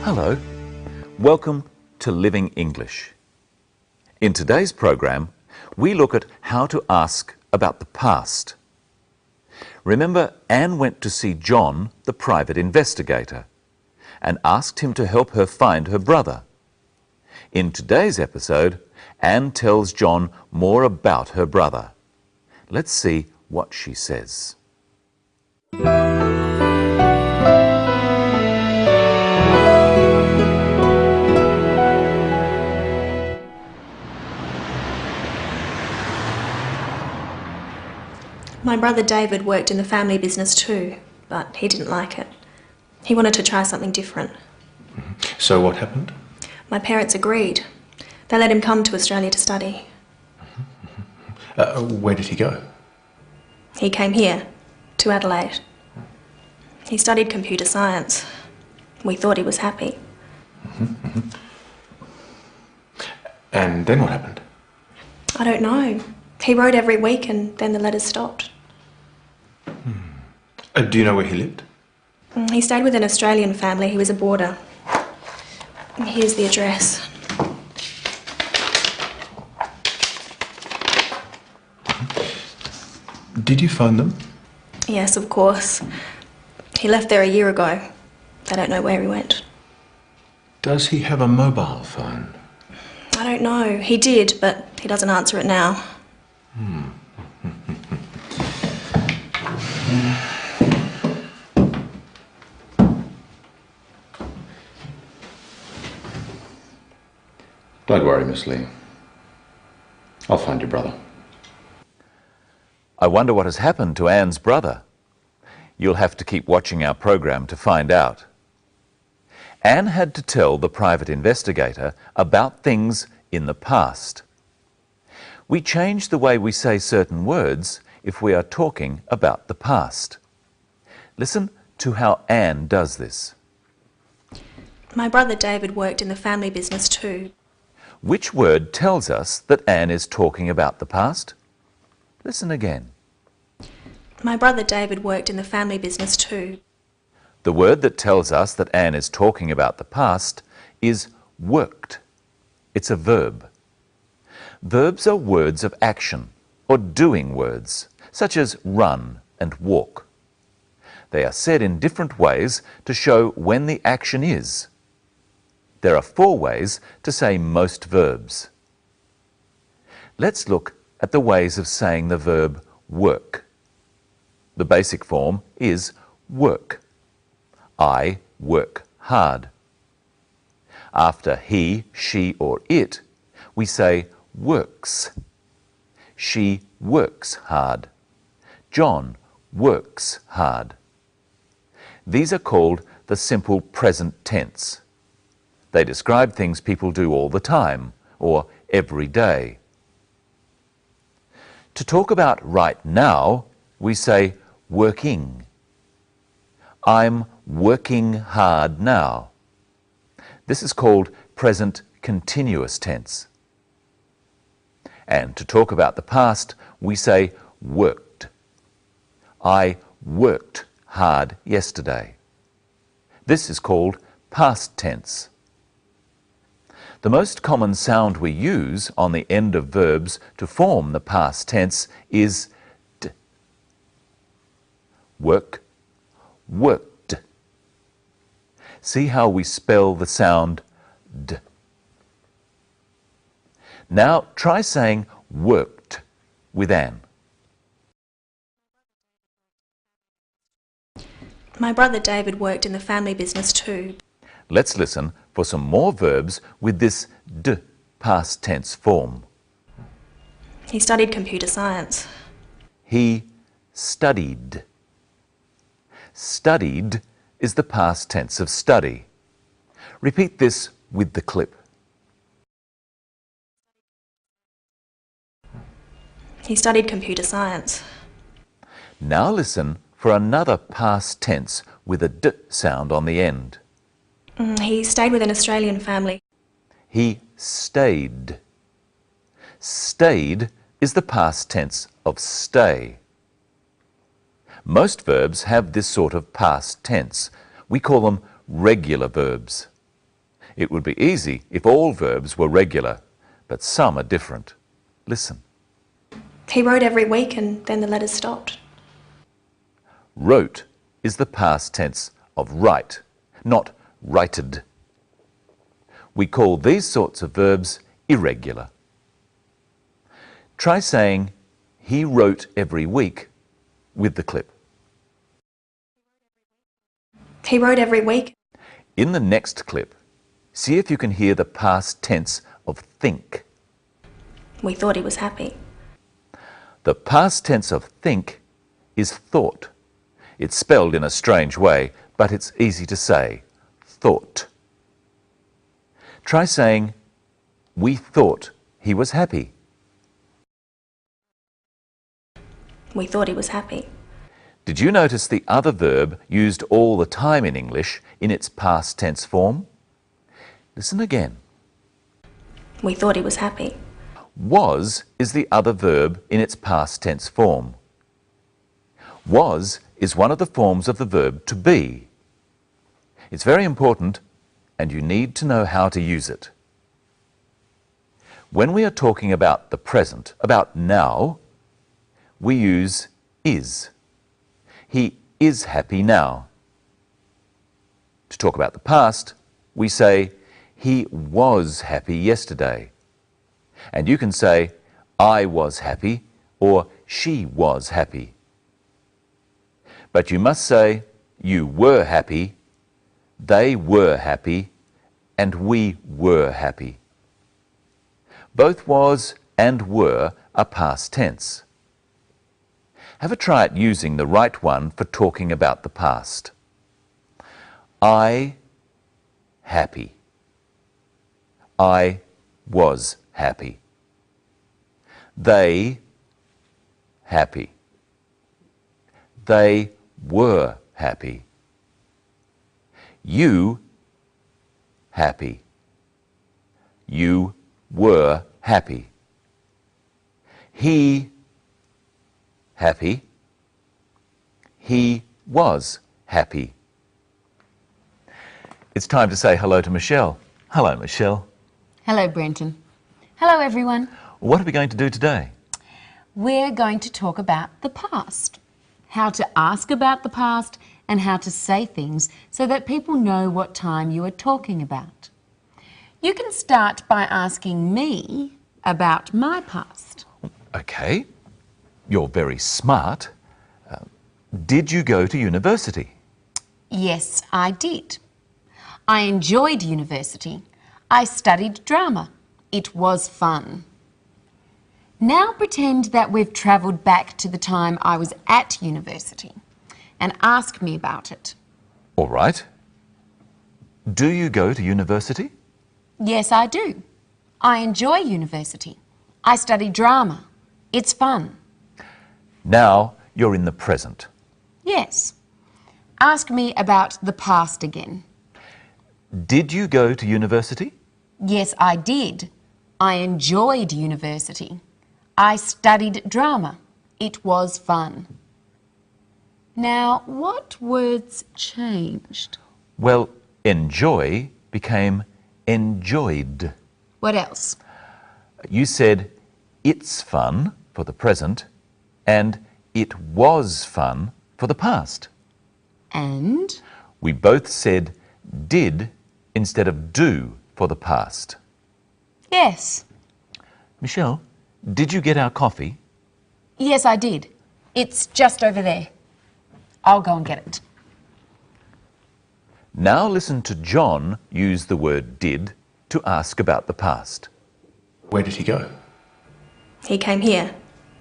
Hello, welcome to Living English. In today's program, we look at how to ask about the past. Remember, Anne went to see John, the private investigator, and asked him to help her find her brother. In today's episode, Anne tells John more about her brother. Let's see what she says. My brother David worked in the family business too, but he didn't like it. He wanted to try something different. So what happened? My parents agreed. They let him come to Australia to study. Where did he go? He came here, to Adelaide. He studied computer science. We thought he was happy. And then what happened? I don't know. He wrote every week and then the letters stopped. Do you know where he lived? He stayed with an Australian family. He was a boarder. Here's the address. Did you phone them? Yes, of course. He left there a year ago. They don't know where he went. Does he have a mobile phone? I don't know. He did, but he doesn't answer it now. Don't worry, Miss Lee. I'll find your brother. I wonder what has happened to Anne's brother. You'll have to keep watching our program to find out. Anne had to tell the private investigator about things in the past. We change the way we say certain words if we are talking about the past. Listen to how Anne does this. My brother David worked in the family business too. Which word tells us that Anne is talking about the past? Listen again. My brother David worked in the family business too. The word that tells us that Anne is talking about the past is worked. It's a verb. Verbs are words of action or doing words, such as run and walk. They are said in different ways to show when the action is. There are 4 ways to say most verbs. Let's look at the ways of saying the verb work. The basic form is work. I work hard. After he, she, or it, we say works. She works hard. John works hard. These are called the simple present tense. They describe things people do all the time or every day. To talk about right now, we say working. I'm working hard now. This is called present continuous tense. And to talk about the past, we say worked. I worked hard yesterday. This is called past tense. The most common sound we use on the end of verbs to form the past tense is d. Work, worked. See how we spell the sound d. Now try saying worked with Anne. My brother David worked in the family business too. Let's listen for some more verbs with this d past tense form. He studied computer science. He studied. Studied is the past tense of study. Repeat this with the clip. He studied computer science. Now listen for another past tense with a d sound on the end. He stayed with an Australian family. He stayed. Stayed is the past tense of stay. Most verbs have this sort of past tense. We call them regular verbs. It would be easy if all verbs were regular, but some are different. Listen. He wrote every week and then the letters stopped. Wrote is the past tense of write, not righted. We call these sorts of verbs irregular. Try saying, he wrote every week with the clip. He wrote every week. In the next clip, see if you can hear the past tense of think. We thought he was happy. The past tense of think is thought. It's spelled in a strange way, but it's easy to say. Thought. Try saying, we thought he was happy. We thought he was happy. Did you notice the other verb used all the time in English in its past tense form? Listen again. We thought he was happy. Was is the other verb in its past tense form. Was is one of the forms of the verb to be. It's very important, and you need to know how to use it. When we are talking about the present, about now, we use is. He is happy now. To talk about the past, we say, he was happy yesterday. And you can say, I was happy, or she was happy. But you must say, you were happy, they were happy, and we were happy. Both was and were are past tense. Have a try at using the right one for talking about the past. I happy. I was happy. They happy. They were happy. You happy. You were happy. He happy. He was happy. It's time to say hello to Michelle. Hello, Michelle. Hello, Brenton. Hello, everyone. What are we going to do today? We're going to talk about the past, how to ask about the past and how to say things so that people know what time you are talking about. You can start by asking me about my past. Okay. You're very smart. Did you go to university? Yes, I did. I enjoyed university. I studied drama. It was fun. Now pretend that we've travelled back to the time I was at university and ask me about it. All right. Do you go to university? Yes, I do. I enjoy university. I study drama. It's fun. Now you're in the present. Yes. Ask me about the past again. Did you go to university? Yes, I did. I enjoyed university. I studied drama. It was fun. Now, what words changed? Well, enjoy became enjoyed. What else? You said it's fun for the present and it was fun for the past. And? We both said did instead of do for the past. Yes. Michelle, did you get our coffee? Yes, I did. It's just over there. I'll go and get it. Now listen to John use the word did to ask about the past. Where did he go? He came here,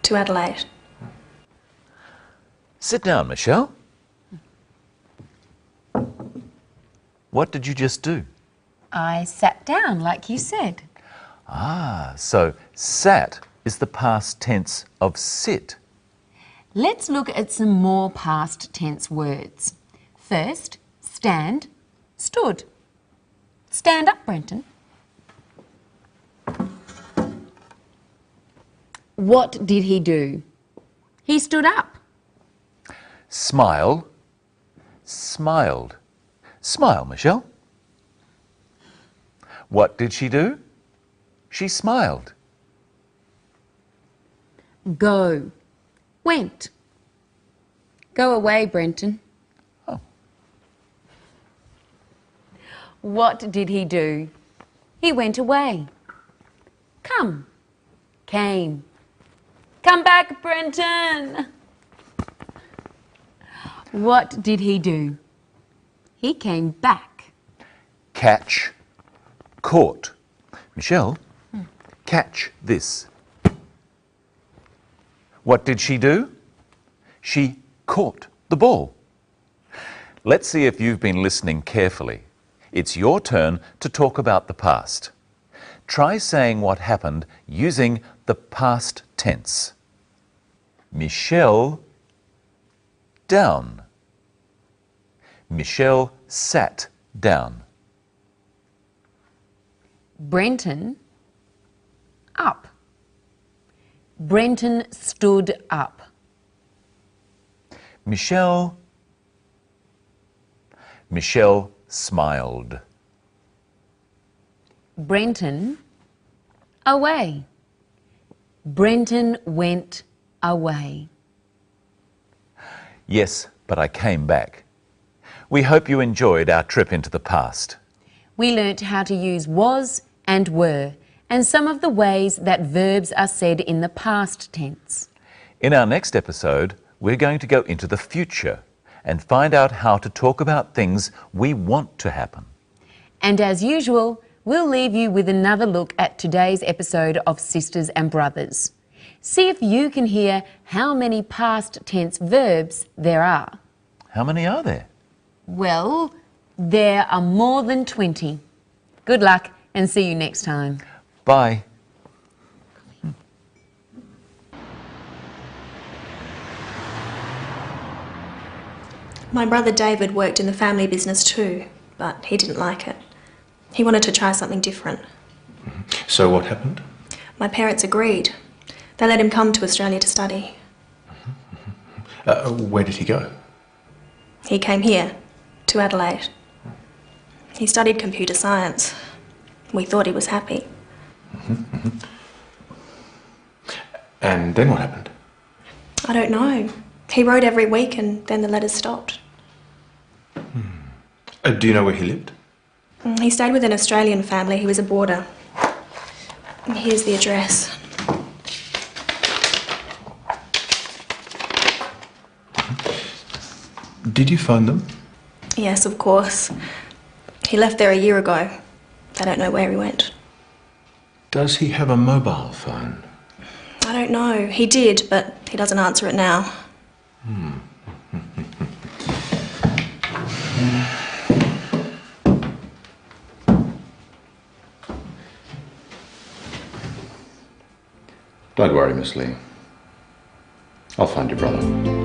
to Adelaide. Sit down, Michelle. What did you just do? I sat down, like you said. So sat is the past tense of sit. Let's look at some more past tense words. First, stand, stood. Stand up, Brenton. What did he do? He stood up. Smile, smiled. Smile, Michelle. What did she do? She smiled. Go. Went. Go away, Brenton. Oh. What did he do? He went away. Come. Came. Come back, Brenton. What did he do? He came back. Catch. Caught. Michelle, catch this. What did she do? She caught the ball. Let's see if you've been listening carefully. It's your turn to talk about the past. Try saying what happened using the past tense. Michelle down. Michelle sat down. Brenton up. Brenton stood up. Michelle smiled. Brenton away. Brenton went away. Yes, but I came back. We hope you enjoyed our trip into the past. We learnt how to use was and were and some of the ways that verbs are said in the past tense. In our next episode, we're going to go into the future and find out how to talk about things we want to happen. And as usual, we'll leave you with another look at today's episode of Sisters and Brothers. See if you can hear how many past tense verbs there are. How many are there? Well, there are more than 20. Good luck and see you next time. Bye. My brother David worked in the family business too, but he didn't like it. He wanted to try something different. So what happened? My parents agreed. They let him come to Australia to study. Where did he go? He came here, to Adelaide. He studied computer science. We thought he was happy. And then what happened? I don't know. He wrote every week and then the letters stopped. Do you know where he lived? He stayed with an Australian family. He was a boarder. Here's the address. Did you phone them? Yes, of course. He left there a year ago. They don't know where he went. Does he have a mobile phone? I don't know. He did, but he doesn't answer it now. Don't worry, Miss Lee. I'll find your brother.